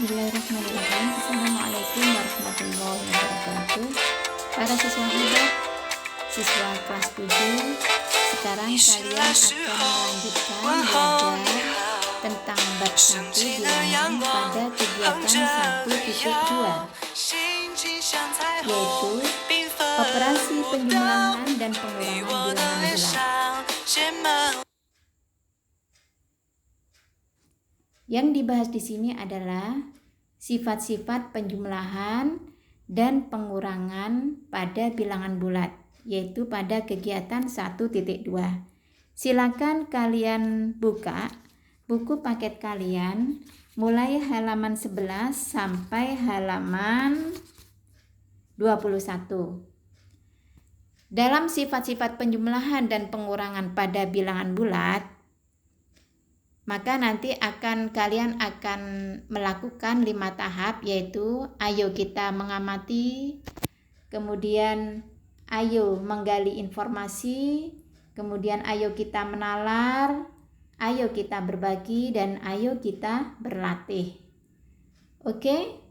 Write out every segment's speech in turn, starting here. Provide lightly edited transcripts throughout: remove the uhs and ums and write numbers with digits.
Bismillahirrahmanirrahim. Assalamualaikum warahmatullahi wabarakatuh. Para siswa hebat, siswa kelas 7, sekarang kalian akan melanjutkan belajar tentang bab 1 bilangan pada kegiatan 1.2, yaitu operasi penjumlahan dan pengurangan bilangan bulat. Yang dibahas di sini adalah sifat-sifat penjumlahan dan pengurangan pada bilangan bulat, yaitu pada kegiatan 1.2. Silakan kalian buka buku paket kalian mulai halaman 11 sampai halaman 21. Dalam sifat-sifat penjumlahan dan pengurangan pada bilangan bulat, maka nanti kalian akan melakukan 5 tahap, yaitu ayo kita mengamati, kemudian ayo menggali informasi, kemudian ayo kita menalar, ayo kita berbagi, dan ayo kita berlatih. Oke?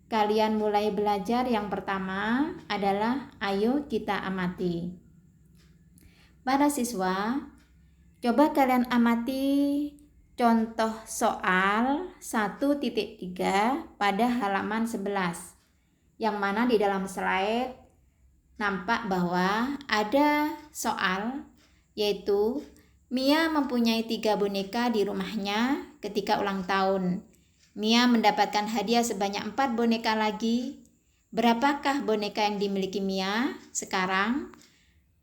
Kalian mulai belajar. Yang pertama adalah ayo kita amati. Para siswa, coba kalian amati contoh soal 1.3 pada halaman 11, yang mana di dalam slide nampak bahwa ada soal, yaitu Mia mempunyai 3 boneka di rumahnya ketika ulang tahun. Mia mendapatkan hadiah sebanyak 4 boneka lagi. Berapakah boneka yang dimiliki Mia sekarang?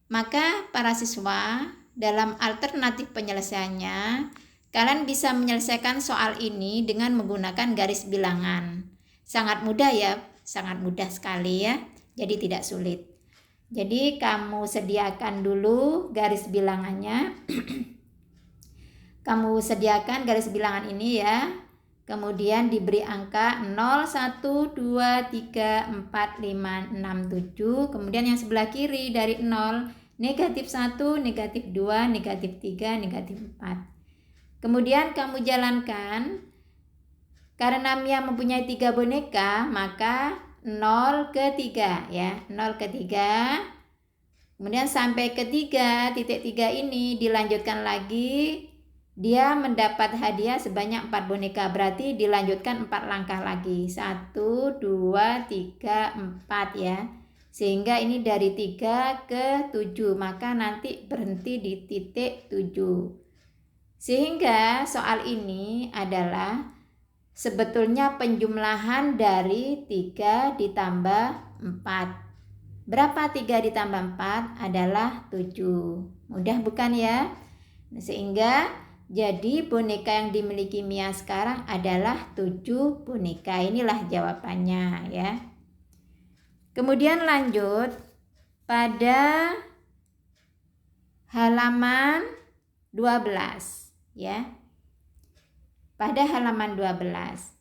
Maka para siswa, dalam alternatif penyelesaiannya, kalian bisa menyelesaikan soal ini dengan menggunakan garis bilangan. Sangat mudah ya, sangat mudah sekali ya. Jadi tidak sulit. Jadi kamu sediakan dulu garis bilangannya. Kamu sediakan garis bilangan ini ya. Kemudian diberi angka 0, 1, 2, 3, 4, 5, 6, 7. Kemudian yang sebelah kiri dari 0, negatif 1, negatif 2, negatif 3, negatif 4. Kemudian kamu jalankan. Karena Mia mempunyai 3 boneka, maka 0 ke 3 ya. 0 ke 3. Kemudian sampai ke 3, titik 3 ini dilanjutkan lagi. Dia mendapat hadiah sebanyak 4 boneka, berarti dilanjutkan 4 langkah lagi. 1, 2, 3, 4 ya. Sehingga ini dari 3 ke 7, maka nanti berhenti di titik 7. Sehingga soal ini adalah sebetulnya penjumlahan dari 3 ditambah 4. Berapa 3 ditambah 4? Adalah 7. Mudah bukan ya? Sehingga jadi boneka yang dimiliki Mia sekarang adalah 7 boneka. Inilah jawabannya ya. Kemudian lanjut pada halaman 12 ya. Pada halaman 12.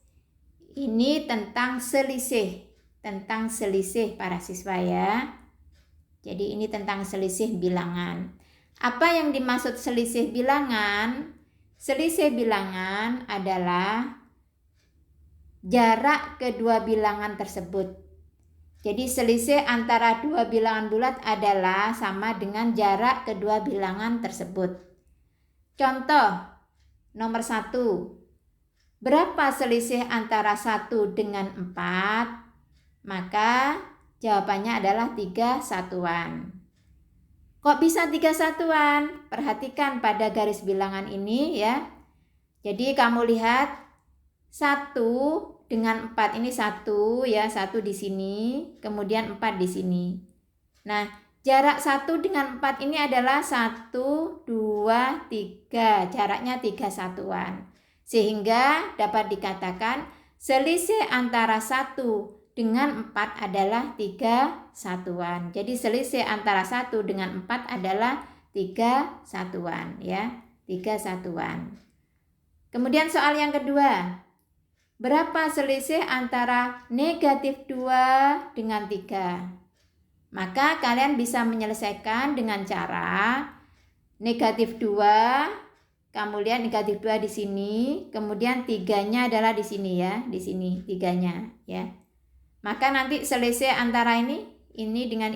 Ini tentang selisih para siswa ya. Jadi ini tentang selisih bilangan. Apa yang dimaksud selisih bilangan? Selisih bilangan adalah jarak kedua bilangan tersebut. Jadi selisih antara 2 bilangan bulat adalah sama dengan jarak kedua bilangan tersebut. Contoh nomor 1. Berapa selisih antara 1 dengan 4? Maka jawabannya adalah 3 satuan. Kok bisa 3 satuan? Perhatikan pada garis bilangan ini ya. Jadi kamu lihat 1 dengan 4 ini 1 ya, 1 di sini, kemudian 4 di sini. Nah, jarak 1 dengan 4 ini adalah 1, 2, 3. Jaraknya 3 satuan. Sehingga dapat dikatakan selisih antara 1 dengan 4 adalah 3 satuan. Jadi selisih antara 1 dengan 4 adalah 3 satuan ya. 3 satuan. Kemudian soal yang kedua. Berapa selisih antara negatif 2 dengan 3? Maka kalian bisa menyelesaikan dengan cara negatif 2 kemudian negatif 2 di sini, kemudian 3-nya adalah di sini ya, di sini 3-nya ya. Maka nanti selisih antara ini dengan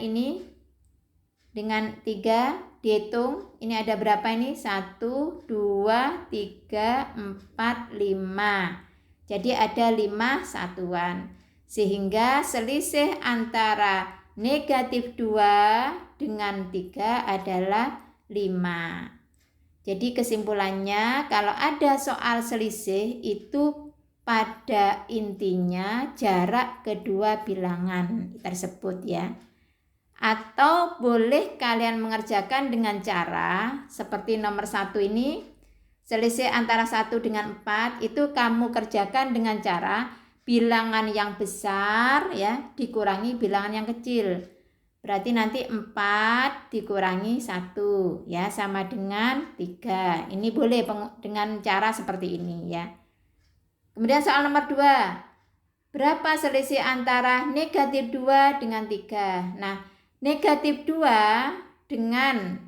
3 dihitung, ini ada berapa ini? 1, 2, 3, 4, 5. Jadi ada 5 satuan. Sehingga selisih antara negatif 2 dengan 3 adalah 5. Jadi kesimpulannya, kalau ada soal selisih itu pada intinya jarak kedua bilangan tersebut ya. Atau boleh kalian mengerjakan dengan cara seperti nomor 1 ini, selisih antara 1 dengan 4 itu kamu kerjakan dengan cara bilangan yang besar ya dikurangi bilangan yang kecil. Berarti nanti 4 dikurangi 1 ya sama dengan 3. Ini boleh dengan cara seperti ini ya. Kemudian soal nomor 2. Berapa selisih antara negatif 2 dengan 3? Nah, negatif 2 dengan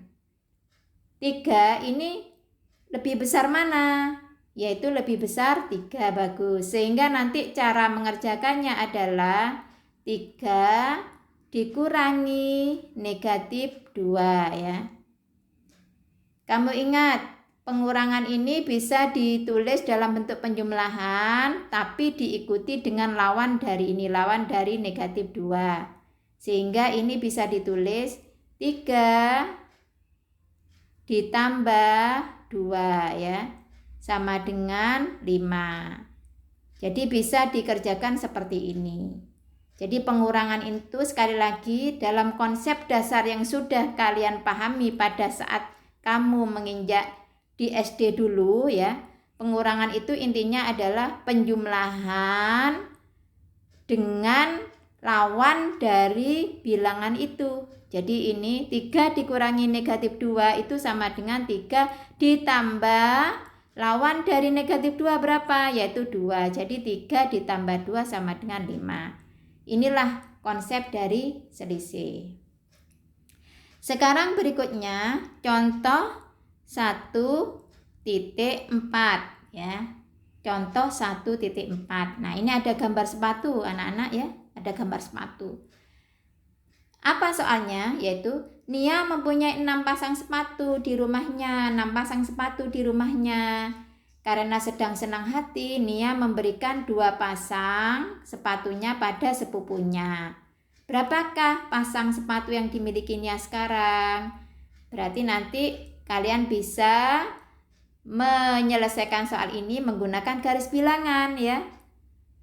3 ini lebih besar mana? Yaitu lebih besar 3, bagus. Sehingga nanti cara mengerjakannya adalah 3 dikurangi negatif 2 ya. Kamu ingat, pengurangan ini bisa ditulis dalam bentuk penjumlahan, tapi diikuti dengan lawan dari ini, lawan dari negatif 2. Sehingga ini bisa ditulis 3 ditambah 2 ya, sama dengan 5. Jadi bisa dikerjakan seperti ini. Jadi pengurangan itu sekali lagi dalam konsep dasar yang sudah kalian pahami pada saat kamu menginjak di SD dulu ya. Pengurangan itu intinya adalah penjumlahan dengan lawan dari bilangan itu. Jadi ini 3 dikurangi negatif 2 itu sama dengan 3 ditambah lawan dari negatif 2 berapa? Yaitu 2. Jadi 3 ditambah 2 sama dengan 5. Inilah konsep dari selisih. Sekarang berikutnya contoh 1.4 ya. Contoh 1.4. Nah, ini ada gambar sepatu anak-anak ya. Ada gambar sepatu. Apa soalnya? Yaitu Nia mempunyai 6 pasang sepatu di rumahnya. 6 pasang sepatu di rumahnya. Karena sedang senang hati, Nia memberikan 2 pasang sepatunya pada sepupunya. Berapakah pasang sepatu yang dimiliki Nia sekarang? Berarti nanti kalian bisa menyelesaikan soal ini menggunakan garis bilangan ya.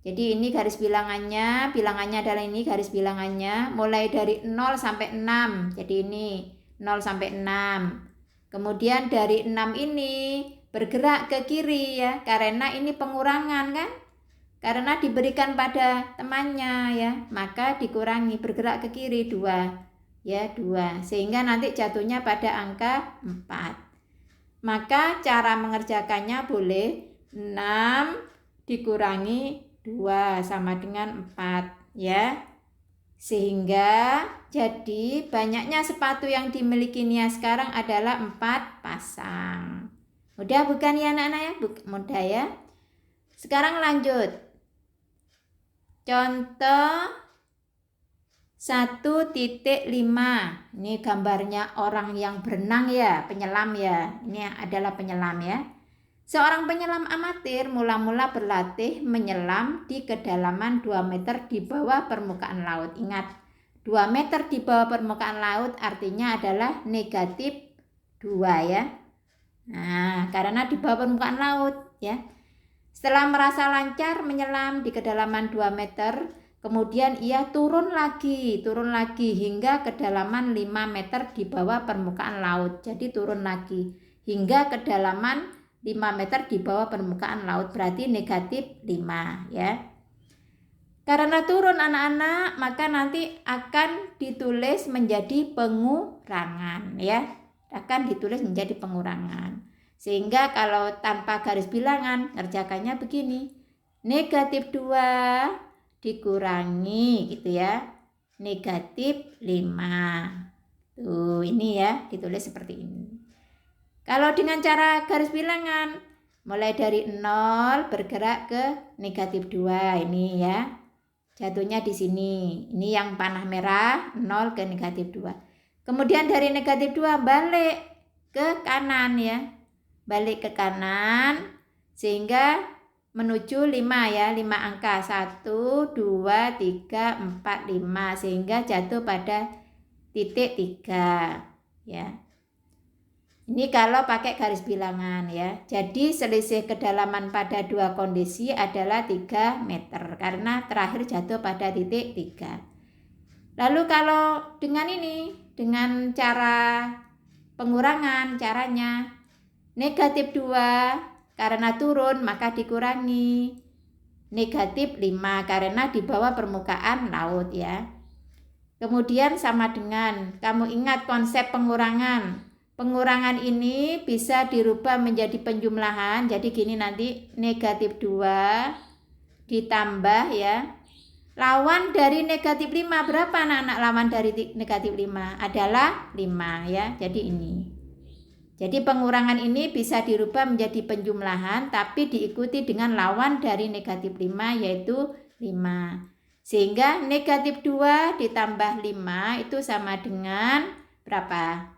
Jadi ini garis bilangannya adalah ini garis bilangannya mulai dari 0 sampai 6. Jadi ini 0 sampai 6. Kemudian dari 6 ini bergerak ke kiri ya, karena ini pengurangan kan? Karena diberikan pada temannya ya, maka dikurangi, bergerak ke kiri 2. Ya, 2. Sehingga nanti jatuhnya pada angka 4. Maka cara mengerjakannya boleh 6 dikurangi 2 sama dengan 4 ya. Sehingga jadi banyaknya sepatu yang dimiliki Nia sekarang adalah 4 pasang. Mudah bukan ya anak-anak ya? Mudah ya. Sekarang lanjut. Contoh 1.5. Ini gambarnya orang yang berenang ya, penyelam ya. Ini adalah penyelam ya. Seorang penyelam amatir mula-mula berlatih menyelam di kedalaman 2 meter di bawah permukaan laut. Ingat, 2 meter di bawah permukaan laut artinya adalah negatif 2 ya. Nah, karena di bawah permukaan laut ya. Setelah merasa lancar menyelam di kedalaman 2 meter, kemudian ia turun lagi hingga kedalaman 5 meter di bawah permukaan laut. Jadi turun lagi hingga kedalaman 5 meter di bawah permukaan laut, berarti negatif 5 ya. Karena turun anak-anak, maka nanti akan ditulis menjadi pengurangan ya. Akan ditulis menjadi pengurangan. Sehingga kalau tanpa garis bilangan, kerjakannya begini. Negatif 2 dikurangi gitu ya. Negatif 5. Tuh, ini ya, ditulis seperti ini. Kalau dengan cara garis bilangan, mulai dari 0 bergerak ke negatif 2 ini ya. Jatuhnya di sini. Ini yang panah merah, 0 ke negatif 2. Kemudian dari negatif 2 balik ke kanan ya. Balik ke kanan sehingga menuju 5 ya. 5 angka. 1, 2, 3, 4, 5. Sehingga jatuh pada titik 3 ya. Ini kalau pakai garis bilangan ya. Jadi selisih kedalaman pada dua kondisi adalah 3 meter karena terakhir jatuh pada titik 3. Lalu kalau dengan ini, dengan cara pengurangan, caranya negatif 2 karena turun maka dikurangi negatif 5 karena di bawah permukaan laut ya. Kemudian sama dengan, kamu ingat konsep pengurangan. Pengurangan ini bisa dirubah menjadi penjumlahan. Jadi gini nanti negatif 2 ditambah ya. Lawan dari negatif 5 berapa anak-anak lawan dari negatif 5? Adalah 5 ya. Jadi ini. Jadi pengurangan ini bisa dirubah menjadi penjumlahan tapi diikuti dengan lawan dari negatif 5 yaitu 5. Sehingga negatif 2 ditambah 5 itu sama dengan berapa?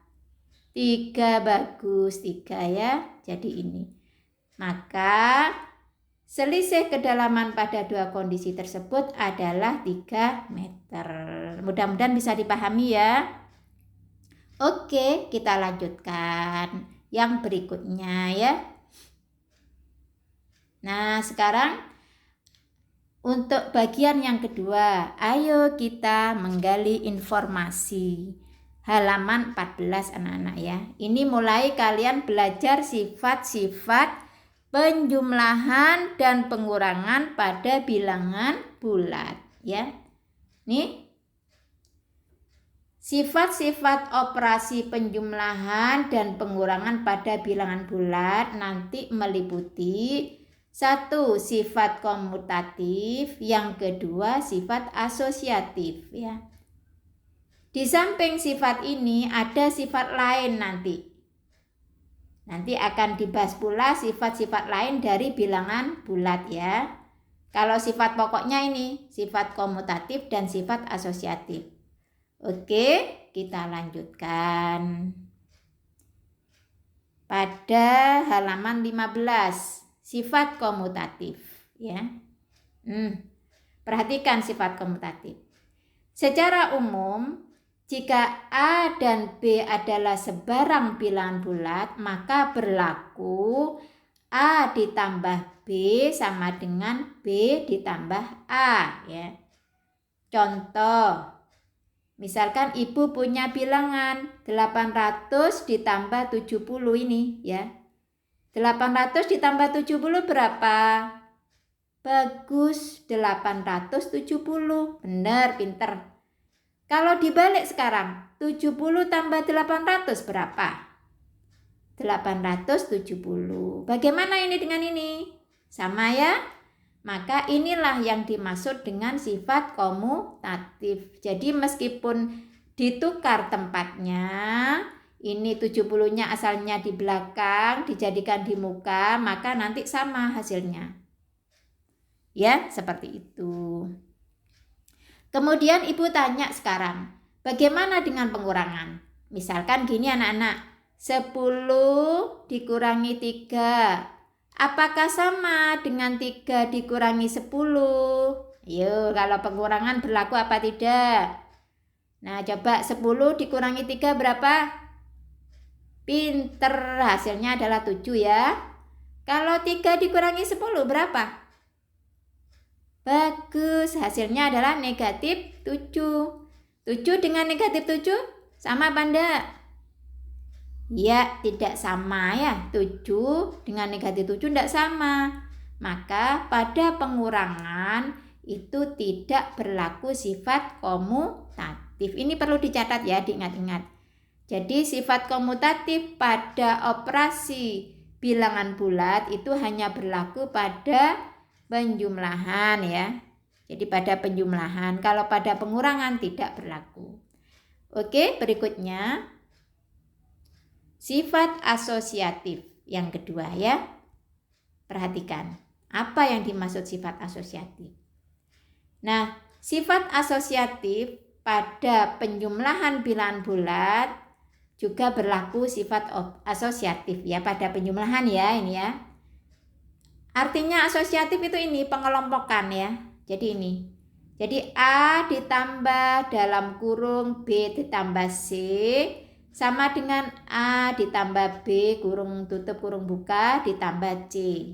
3 bagus 3 ya. Jadi ini. Maka selisih kedalaman pada dua kondisi tersebut adalah 3 meter. Mudah-mudahan bisa dipahami ya. Oke, kita lanjutkan yang berikutnya ya. Nah, sekarang untuk bagian yang kedua, ayo kita menggali informasi. Halaman 14 anak-anak ya. Ini mulai kalian belajar sifat-sifat penjumlahan dan pengurangan pada bilangan bulat ya. Nih. Sifat-sifat operasi penjumlahan dan pengurangan pada bilangan bulat nanti meliputi 1. Sifat komutatif, yang kedua sifat asosiatif ya. Di samping sifat ini ada sifat lain nanti. Nanti akan dibahas pula sifat-sifat lain dari bilangan bulat ya. Kalau sifat pokoknya ini sifat komutatif dan sifat asosiatif. Oke, kita lanjutkan. Pada halaman 15, sifat komutatif ya. Perhatikan sifat komutatif. Secara umum, jika A dan B adalah sebarang bilangan bulat, maka berlaku A ditambah B sama dengan B ditambah A ya. Contoh, misalkan ibu punya bilangan 800 ditambah 70 ini ya. 800 ditambah 70 berapa? Bagus, 870. Benar, pinter. Kalau dibalik sekarang, 70 tambah 800 berapa? 870. Bagaimana ini dengan ini? Sama ya? Maka inilah yang dimaksud dengan sifat komutatif. Jadi meskipun ditukar tempatnya, ini 70-nya asalnya di belakang, dijadikan di muka, maka nanti sama hasilnya. Ya, seperti itu. Kemudian ibu tanya sekarang, bagaimana dengan pengurangan? Misalkan gini anak-anak, 10 dikurangi 3. Apakah sama dengan 3 dikurangi 10? Yuk, kalau pengurangan berlaku apa tidak? Nah, coba 10 dikurangi 3 berapa? Pinter, hasilnya adalah 7 ya. Kalau 3 dikurangi 10 berapa? Bagus, hasilnya adalah negatif 7. 7 dengan negatif 7 sama apa enggak? Ya, tidak sama ya. 7 dengan negatif 7 tidak sama. Maka pada pengurangan itu tidak berlaku sifat komutatif. Ini perlu dicatat ya, diingat-ingat. Jadi sifat komutatif pada operasi bilangan bulat itu hanya berlaku pada penjumlahan ya. Jadi pada penjumlahan, kalau pada pengurangan tidak berlaku. Oke, berikutnya. Sifat asosiatif yang kedua ya. Perhatikan, apa yang dimaksud sifat asosiatif? Nah, sifat asosiatif pada penjumlahan bilangan bulat juga berlaku sifat asosiatif ya pada penjumlahan ya ini ya. Artinya asosiatif itu ini pengelompokan ya. Jadi ini. Jadi A ditambah dalam kurung B ditambah C sama dengan A ditambah B kurung tutup kurung buka ditambah C.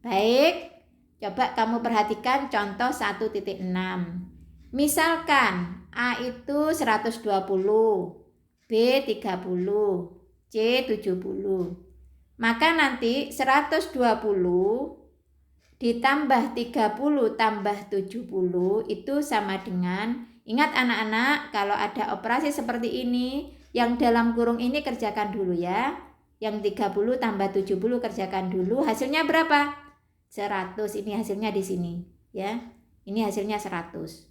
Baik, coba kamu perhatikan contoh 1.6. Misalkan A itu 120, B 30, C 70. Maka nanti 120 ditambah 30 tambah 70 itu sama dengan, ingat anak-anak, kalau ada operasi seperti ini, yang dalam kurung ini kerjakan dulu ya. Yang 30 tambah 70 kerjakan dulu, hasilnya berapa? 100, ini hasilnya di sini ya. Ini hasilnya 100.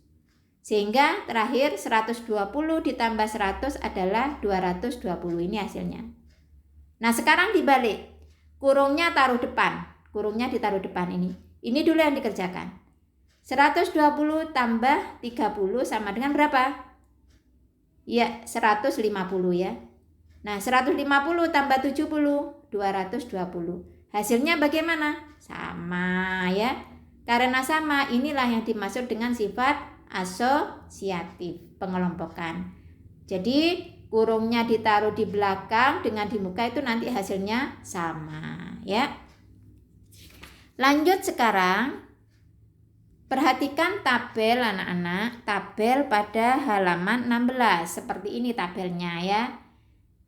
Sehingga terakhir 120 ditambah 100 adalah 220, ini hasilnya. Nah sekarang dibalik, kurungnya taruh depan, kurungnya ditaruh depan ini. Ini dulu yang dikerjakan. 120 tambah 30 sama dengan berapa? Ya 150 ya. Nah 150 tambah 70, 220. Hasilnya bagaimana? Sama ya. Karena sama, inilah yang dimaksud dengan sifat asosiatif, pengelompokan. Jadi kurungnya ditaruh di belakang dengan di muka itu nanti hasilnya sama ya. Lanjut sekarang, perhatikan tabel anak-anak, tabel pada halaman 16. Seperti ini tabelnya ya.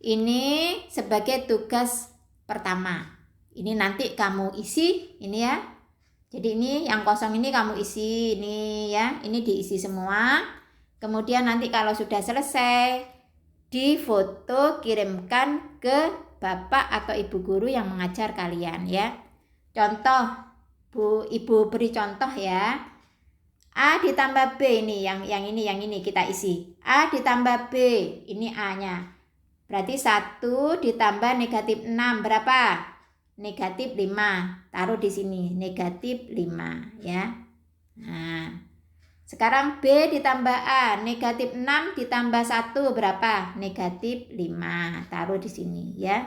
Ini sebagai tugas pertama. Ini nanti kamu isi ini ya. Jadi ini yang kosong ini kamu isi ini ya. Ini diisi semua. Kemudian nanti kalau sudah selesai, difoto kirimkan ke bapak atau ibu guru yang mengajar kalian ya. Contoh, Ibu beri contoh ya. A ditambah B ini yang ini kita isi. A ditambah B, ini A-nya. Berarti 1 ditambah negatif 6 berapa? Negatif 5. Taruh di sini, negatif 5 ya. Nah, sekarang B ditambah A, negatif 6 ditambah 1 berapa? Negatif 5. Taruh di sini ya.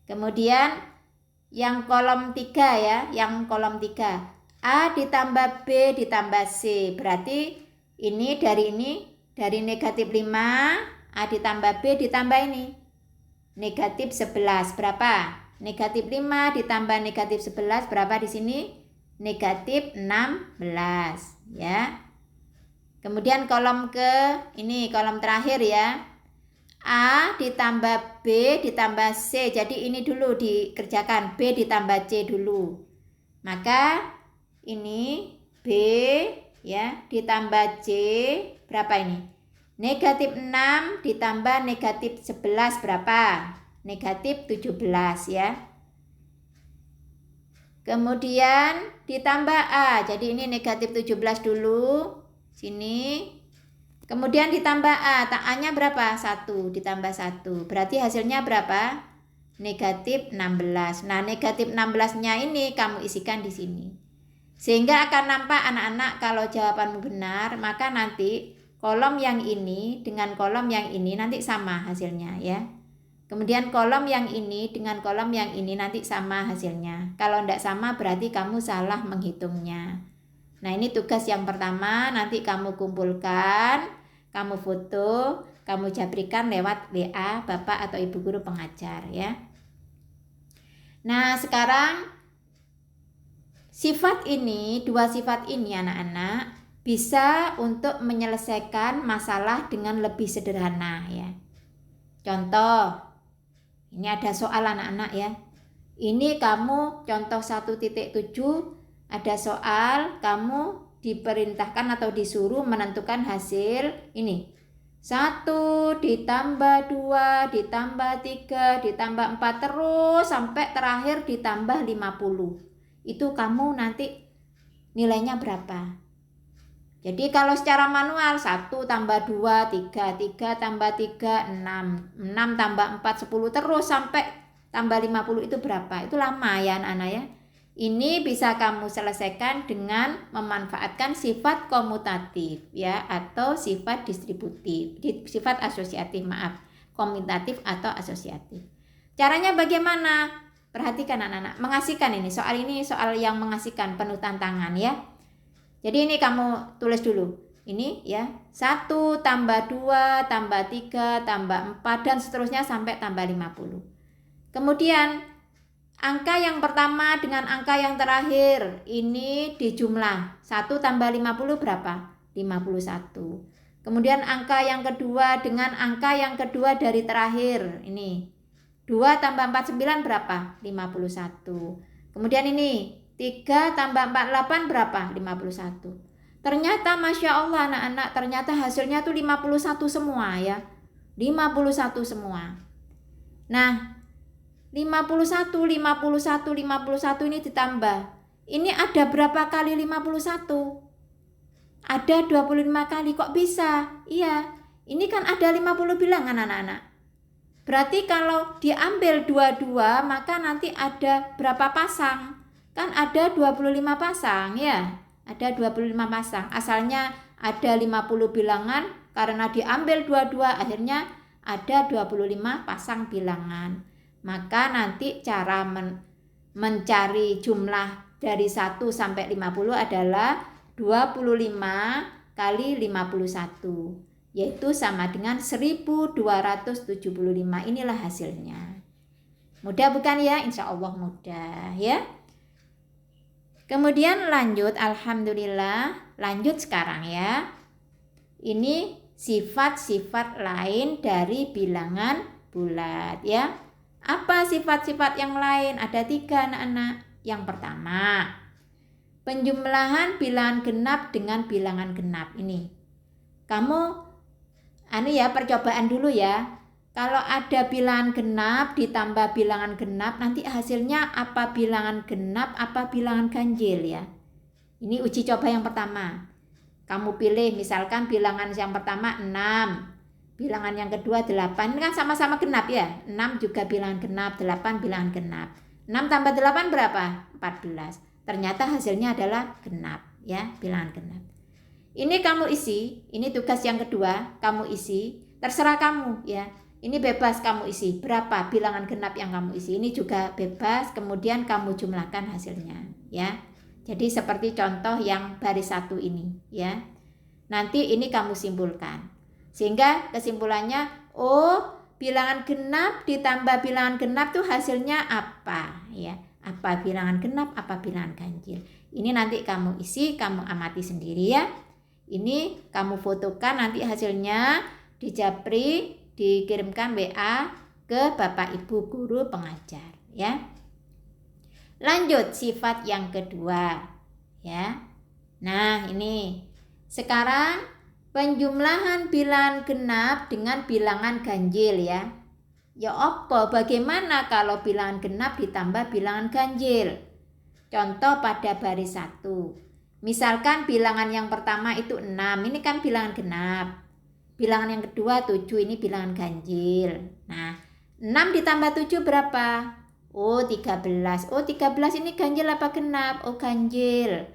Kemudian yang kolom 3 ya, yang kolom 3. A ditambah B ditambah C. Berarti ini dari negatif 5, A ditambah B ditambah ini. Negatif 11 berapa? Negatif 5 ditambah negatif 11 berapa di sini? Negatif 16 ya. Kemudian kolom kolom terakhir ya. A ditambah B ditambah C. Jadi ini dulu dikerjakan, B ditambah C dulu. Maka ini B ya ditambah C berapa ini? Negatif 6 ditambah negatif 11 berapa? Negatif 17 ya. Kemudian ditambah A. Jadi ini negatif 17 dulu. Sini. Kemudian ditambah A, A-nya berapa? 1 ditambah 1. Berarti hasilnya berapa? Negatif 16. Nah, negatif 16-nya ini kamu isikan di sini. Sehingga akan nampak anak-anak kalau jawabanmu benar, maka nanti kolom yang ini dengan kolom yang ini nanti sama hasilnya ya. Kemudian kolom yang ini dengan kolom yang ini nanti sama hasilnya. Kalau tidak sama berarti kamu salah menghitungnya. Nah, ini tugas yang pertama, nanti kamu kumpulkan, kamu foto, kamu jabrikan lewat WA Bapak atau Ibu guru pengajar ya. Nah, sekarang dua sifat ini anak-anak bisa untuk menyelesaikan masalah dengan lebih sederhana ya. Contoh, ini ada soal anak-anak ya. Ini kamu contoh 1.7 ada soal, kamu diperintahkan atau disuruh menentukan hasil ini. 1 ditambah 2 ditambah 3 ditambah 4 terus sampai terakhir ditambah 50. Itu kamu nanti nilainya berapa? Jadi kalau secara manual 1 tambah 2, 3, 3 tambah 3, 6, 6 tambah 4, 10 terus sampai tambah 50 itu berapa? Itu lama ya anak-anak ya. Ini bisa kamu selesaikan dengan memanfaatkan sifat komutatif ya atau sifat distributif, sifat asosiatif maaf, komutatif atau asosiatif. Caranya bagaimana? Perhatikan anak-anak, mengasihkan ini soal yang mengasihkan, penuh tantangan ya. Jadi ini kamu tulis dulu. Ini ya, 1 tambah 2 tambah 3 tambah 4 dan seterusnya sampai tambah 50. Kemudian angka yang pertama dengan angka yang terakhir ini dijumlah. 1 tambah 50 berapa? 51. Kemudian angka yang kedua dengan angka yang kedua dari terakhir. Ini 2 tambah 49 berapa? 51. Kemudian ini 3 tambah 48 berapa? 51. Ternyata Masya Allah anak-anak, ternyata hasilnya tuh 51 semua ya. 51 semua. Nah 51 ini ditambah. Ini ada berapa kali 51? Ada 25 kali, kok bisa? Iya, ini kan ada 50 bilangan anak-anak. Berarti kalau diambil dua-dua maka nanti ada berapa pasang? Kan ada 25 pasang ya. Ada 25 pasang. Asalnya ada 50 bilangan, karena diambil dua-dua akhirnya ada 25 pasang bilangan. Maka nanti cara mencari jumlah dari 1 sampai 50 adalah 25 kali 51. Yaitu sama dengan 1275. Inilah hasilnya. Mudah bukan ya? Insya Allah mudah ya. Kemudian lanjut, alhamdulillah. Lanjut sekarang ya. Ini sifat-sifat lain dari bilangan bulat ya. Apa sifat-sifat yang lain? Ada 3 anak-anak. Yang pertama, penjumlahan bilangan genap dengan bilangan genap. Ini kamu percobaan dulu ya. Kalau ada bilangan genap ditambah bilangan genap, nanti hasilnya apa bilangan genap, apa bilangan ganjil ya. Ini uji coba yang pertama. Kamu pilih misalkan bilangan yang pertama 6, bilangan yang kedua 8. Ini kan sama-sama genap ya. 6 juga bilangan genap, 8 bilangan genap. 6 tambah 8 berapa? 14. Ternyata hasilnya adalah genap ya, bilangan genap. Ini kamu isi, ini tugas yang kedua, kamu isi, terserah kamu ya. Ini bebas kamu isi, berapa bilangan genap yang kamu isi. Ini juga bebas, kemudian kamu jumlahkan hasilnya ya. Jadi seperti contoh yang baris 1 ini ya. Nanti ini kamu simpulkan. Sehingga kesimpulannya, oh bilangan genap ditambah bilangan genap tuh hasilnya apa ya. Apa bilangan genap, apa bilangan ganjil. Ini nanti kamu isi, kamu amati sendiri ya. Ini kamu fotokan nanti hasilnya, dijapri, dikirimkan WA ke Bapak Ibu guru pengajar ya. Lanjut sifat yang kedua ya. Nah, ini sekarang penjumlahan bilangan genap dengan bilangan ganjil ya. Ya apa? Bagaimana kalau bilangan genap ditambah bilangan ganjil? Contoh pada baris 1. Misalkan bilangan yang pertama itu 6, ini kan bilangan genap. Bilangan yang kedua 7, ini bilangan ganjil. Nah, 6 ditambah 7 berapa? Oh, 13. Oh, 13 ini ganjil apa genap? Oh, ganjil.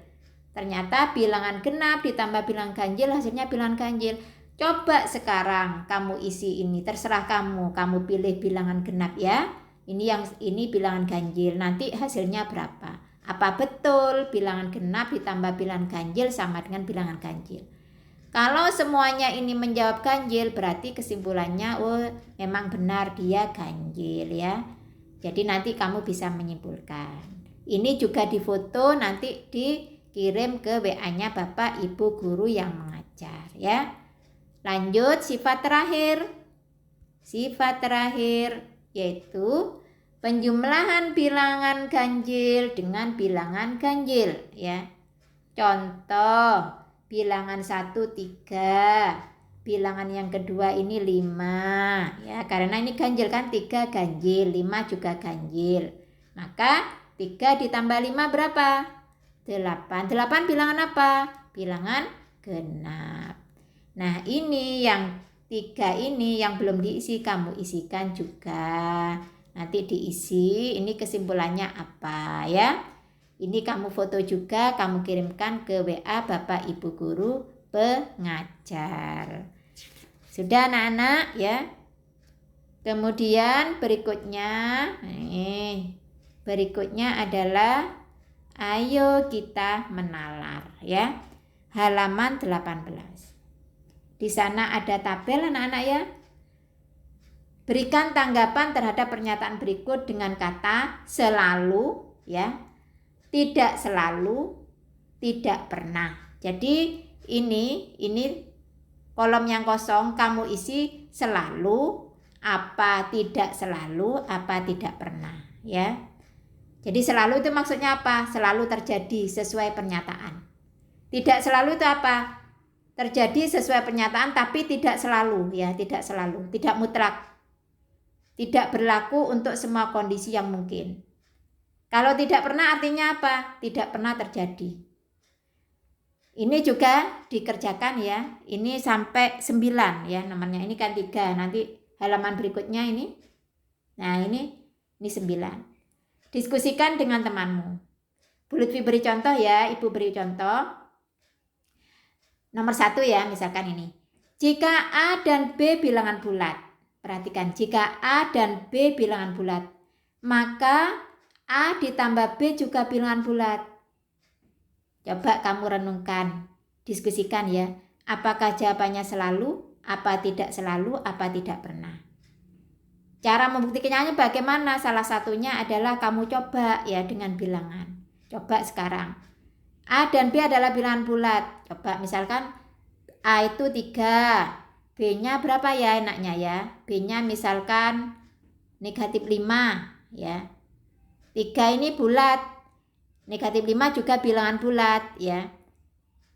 Ternyata bilangan genap ditambah bilangan ganjil hasilnya bilangan ganjil. Coba sekarang kamu isi ini, terserah kamu. Kamu pilih bilangan genap ya. Ini bilangan ganjil. Nanti hasilnya berapa? Apa betul bilangan genap ditambah bilangan ganjil sama dengan bilangan ganjil? Kalau semuanya ini menjawab ganjil, berarti kesimpulannya oh memang benar dia ganjil ya. Jadi nanti kamu bisa menyimpulkan. Ini juga difoto, nanti dikirim ke WA-nya Bapak Ibu guru yang mengajar ya. Lanjut sifat terakhir. Sifat terakhir yaitu penjumlahan bilangan ganjil dengan bilangan ganjil ya. Contoh bilangan 1 3, bilangan yang kedua ini 5 ya, karena ini ganjil kan, 3 ganjil, 5 juga ganjil. Maka 3 ditambah 5 berapa? 8. 8 bilangan apa? Bilangan genap. Nah, ini yang 3 ini yang belum diisi kamu isikan juga. Nanti diisi, ini kesimpulannya apa ya. Ini kamu foto juga, kamu kirimkan ke WA Bapak Ibu Guru pengajar. Sudah anak-anak ya. Kemudian berikutnya adalah ayo kita menalar ya. Halaman 18. Di sana ada tabel anak-anak ya. Berikan tanggapan terhadap pernyataan berikut dengan kata selalu ya. Tidak selalu, tidak pernah. Jadi ini kolom yang kosong kamu isi selalu, apa tidak selalu, apa tidak pernah ya. Jadi selalu itu maksudnya apa? Selalu terjadi sesuai pernyataan. Tidak selalu itu apa? Terjadi sesuai pernyataan tapi tidak selalu ya, tidak selalu, tidak mutlak. Tidak berlaku untuk semua kondisi yang mungkin. Kalau tidak pernah artinya apa? Tidak pernah terjadi. Ini juga dikerjakan ya. Ini sampai 9 ya nomornya. Ini kan 3. Nanti halaman berikutnya ini. Nah ini 9. Diskusikan dengan temanmu. Bu Lutfi beri contoh ya. Ibu beri contoh. Nomor 1 ya misalkan ini. Jika A dan B bilangan bulat. Perhatikan. Jika A dan B bilangan bulat. Maka A ditambah B juga bilangan bulat. Coba kamu renungkan, diskusikan ya. Apakah jawabannya selalu, apa tidak selalu, apa tidak pernah. Cara membuktikannya bagaimana? Salah satunya adalah kamu coba ya dengan bilangan. Coba sekarang. A dan B adalah bilangan bulat. Coba misalkan A itu 3. B-nya berapa ya enaknya ya? B-nya misalkan negatif 5 ya. 3 ini bulat, negatif 5 juga bilangan bulat ya.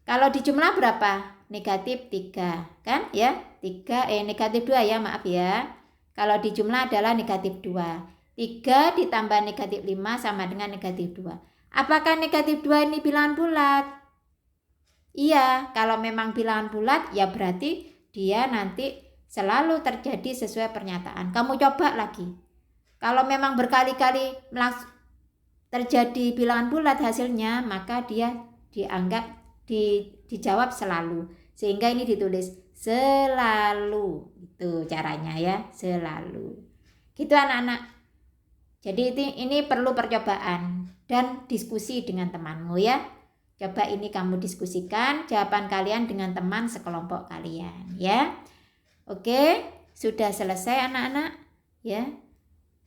Kalau dijumlah berapa? Negatif 3 kan ya. Negatif 2 ya, maaf ya. Kalau dijumlah adalah negatif 2. 3 ditambah negatif 5 sama dengan negatif 2. Apakah negatif 2 ini bilangan bulat? Iya, kalau memang bilangan bulat ya berarti dia nanti selalu terjadi sesuai pernyataan. Kamu coba lagi. Kalau memang berkali-kali terjadi bilangan bulat hasilnya, maka dia dianggap dijawab selalu. Sehingga ini ditulis selalu. Itu caranya ya, selalu. Gitu anak-anak. Jadi ini perlu percobaan dan diskusi dengan temanmu ya. Coba ini kamu diskusikan jawaban kalian dengan teman sekelompok kalian ya. Oke, sudah selesai anak-anak ya.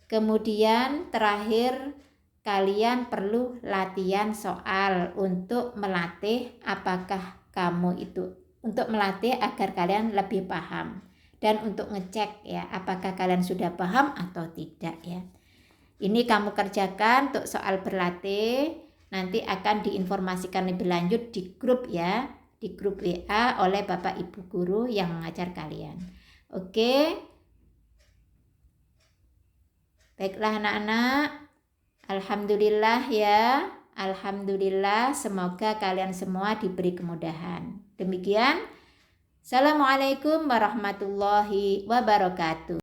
Kemudian terakhir kalian perlu latihan soal untuk melatih apakah kamu itu untuk melatih agar kalian lebih paham dan untuk ngecek ya apakah kalian sudah paham atau tidak ya. Ini kamu kerjakan untuk soal berlatih, nanti akan diinformasikan lebih lanjut di grup ya, di grup WA oleh Bapak Ibu guru yang mengajar kalian. Oke. Baiklah anak-anak, alhamdulillah ya, alhamdulillah semoga kalian semua diberi kemudahan. Demikian, assalamualaikum warahmatullahi wabarakatuh.